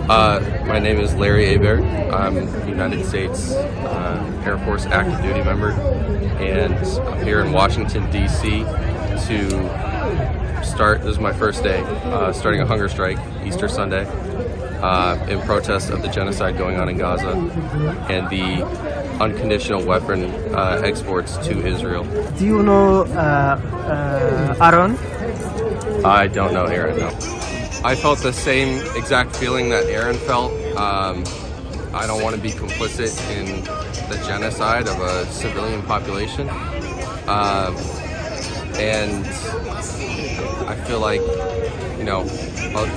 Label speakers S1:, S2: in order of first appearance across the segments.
S1: My name is Lari Heyberg. I'm a United States Air Force active duty member, and I'm here in Washington, D.C. to start, this is my first day, starting a hunger strike, Easter Sunday, in protest of the genocide going on in Gaza and the unconditional weapon exports to Israel.
S2: Do you know Aaron?
S1: I don't know Aaron, no. I felt the same exact feeling that Aaron felt. I don't want to be complicit in the genocide of a civilian population. And I feel like,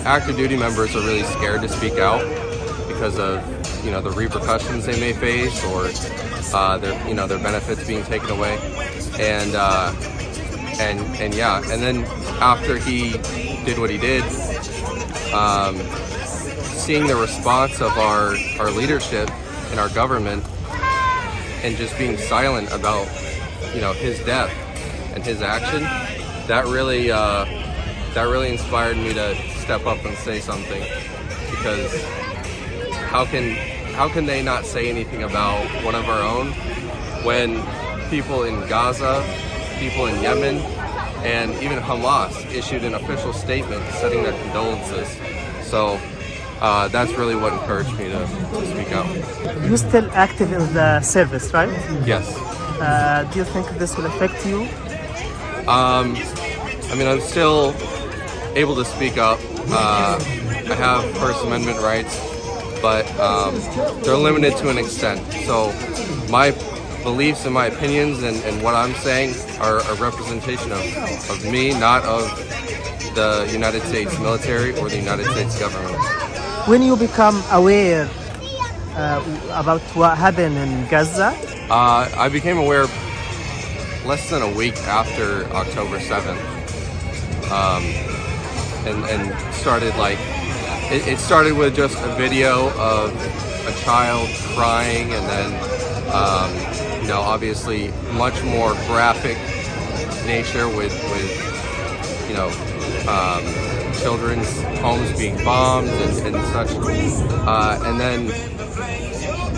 S1: active duty members are really scared to speak out because of, the repercussions they may face or their benefits being taken away. And then after he did what he did, seeing the response of our leadership and our government and just being silent about his death and his action, that really inspired me to step up and say something, because how can they not say anything about one of our own when people in Gaza, people in Yemen, and even Hamas issued an official statement setting their condolences. So that's really what encouraged me to speak out.
S2: You're still active in the service, right?
S1: Yes.
S2: Do you think this will affect you?
S1: I'm still able to speak up. I have First Amendment rights, but they're limited to an extent. So my beliefs and my opinions and what I'm saying are a representation of me, not of the United States military or the United States government.
S2: When you become aware about what happened in Gaza?
S1: I became aware less than a week after October 7th. And started it started with just a video of a child crying, and then obviously much more graphic nature with children's homes being bombed and such, and then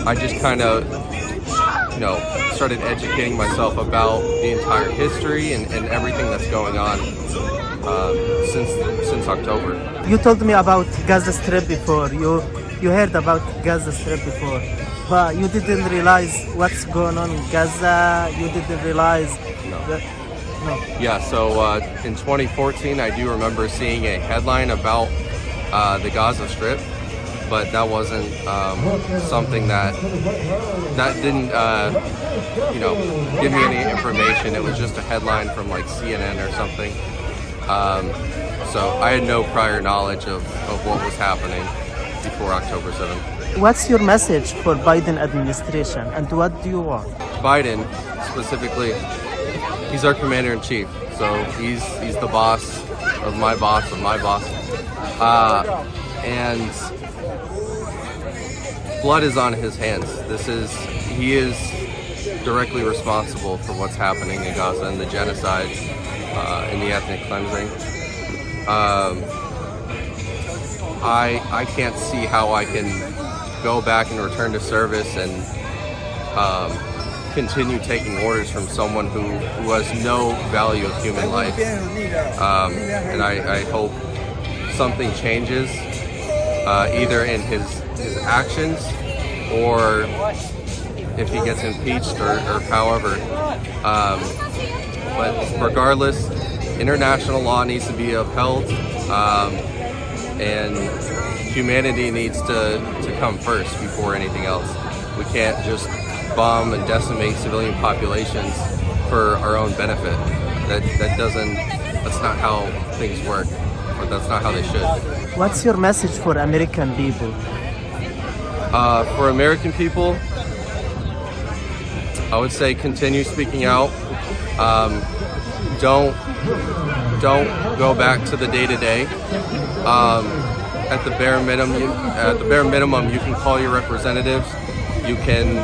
S1: I just kind of started educating myself about the entire history and everything that's going on since October.
S2: You told me about Gaza Strip before. You heard about Gaza Strip before, but you didn't realize what's going on in Gaza. You didn't realize that. No.
S1: Yeah. So in 2014, I do remember seeing a headline about the Gaza Strip, but that wasn't something that didn't give me any information. It was just a headline from CNN or something. So I had no prior knowledge of what was happening before October 7th.
S2: What's your message for Biden administration, and what do you want?
S1: Biden, specifically, he's our commander-in-chief. So he's the boss of my boss of my boss. And blood is on his hands. He is directly responsible for what's happening in Gaza and the genocide and the ethnic cleansing. I can't see how I can go back and return to service and continue taking orders from someone who has no value of human life. And I hope something changes, either in his actions or if he gets impeached or however. But regardless, international law needs to be upheld, and humanity needs to come first before anything else. We can't just bomb and decimate civilian populations for our own benefit. That's not how things work, or that's not how they should.
S2: What's your message for American people?
S1: For American people, I would say continue speaking out. Don't go back to the day-to-day. At the bare minimum, you can call your representatives. You can,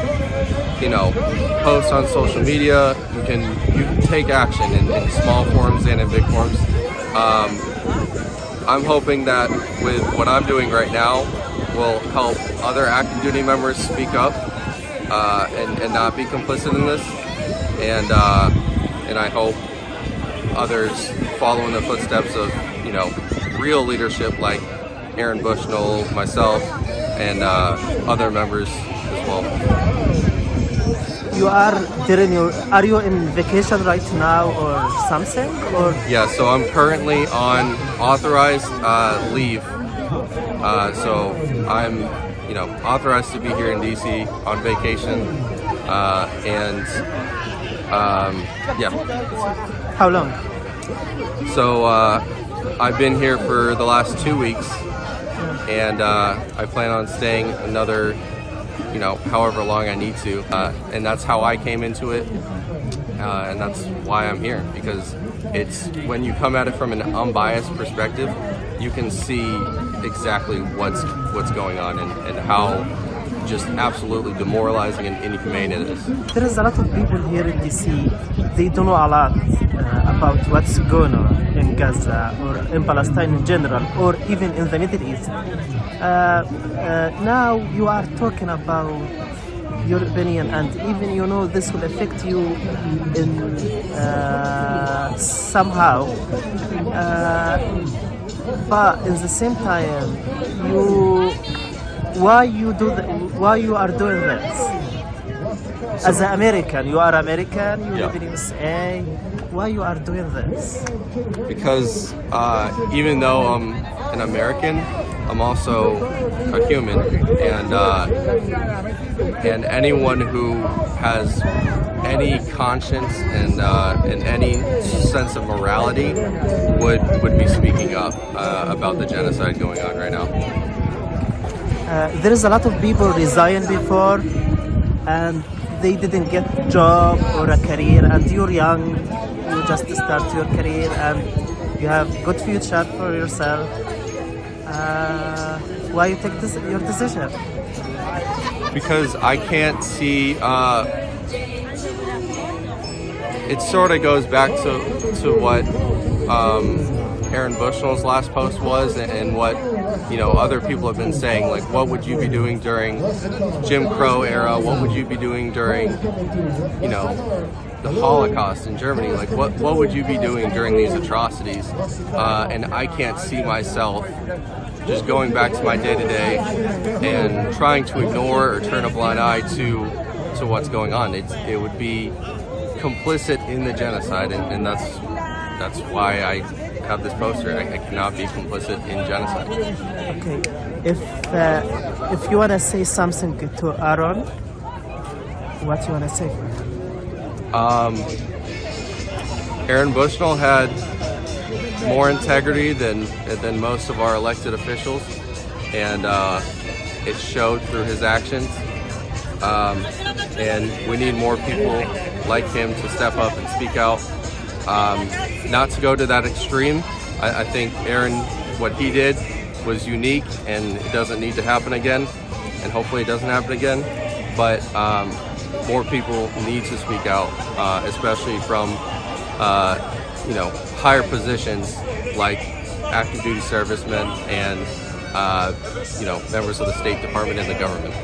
S1: post on social media. You can take action in small forms and in big forms. I'm hoping that with what I'm doing right now, will help other active duty members speak up and not be complicit in this. And I hope others follow in the footsteps of, you know, real leadership like Aaron Bushnell, myself, and other members as well.
S2: Are you in vacation right now or something? Or
S1: Yeah, so I'm currently on authorized leave. So I'm, you know, authorized to be here in DC on vacation. Yeah.
S2: how long?
S1: So I've been here for the last 2 weeks, and I plan on staying another, you know, however long I need to. And that's how I came into it, and that's why I'm here, because it's when you come at it from an unbiased perspective, you can see exactly what's going on and how just absolutely demoralizing and inhumane it is.
S2: There is a lot of people here in DC. They don't know a lot about what's going on in Gaza or in Palestine in general, or even in the Middle East. Now you are talking about your opinion, and even you know this will affect you in somehow. But in the same time, why you are doing this? As an American, you are American, you live in USA. Why you are doing this?
S1: Because even though I'm an American, I'm also a human, and anyone who has any conscience and any sense of morality would be speaking up about the genocide going on right now.
S2: There is a lot of people resigned before, and they didn't get a job or a career, and you're young, you just start your career, and you have good future for yourself. Why you take your decision?
S1: Because I can't see. It sort of goes back to what Aaron Bushnell's last post was, and what, you know, other people have been saying. Like, what would you be doing during Jim Crow era? What would you be doing during, you know, the Holocaust in Germany? Like, what would you be doing during these atrocities? And I can't see myself just going back to my day-to-day and trying to ignore or turn a blind eye to what's going on. It would be complicit in the genocide, and that's why I have this poster. I cannot be complicit in genocide.
S2: Okay, if you wanna say something to Aaron, what you wanna say?
S1: Aaron Bushnell had more integrity than most of our elected officials, and it showed through his actions. And we need more people like him to step up and speak out. Not to go to that extreme. I think Aaron, what he did was unique, and it doesn't need to happen again, and hopefully it doesn't happen again. But more people need to speak out, especially from you know, higher positions like active duty servicemen and you know, members of the State Department and the government.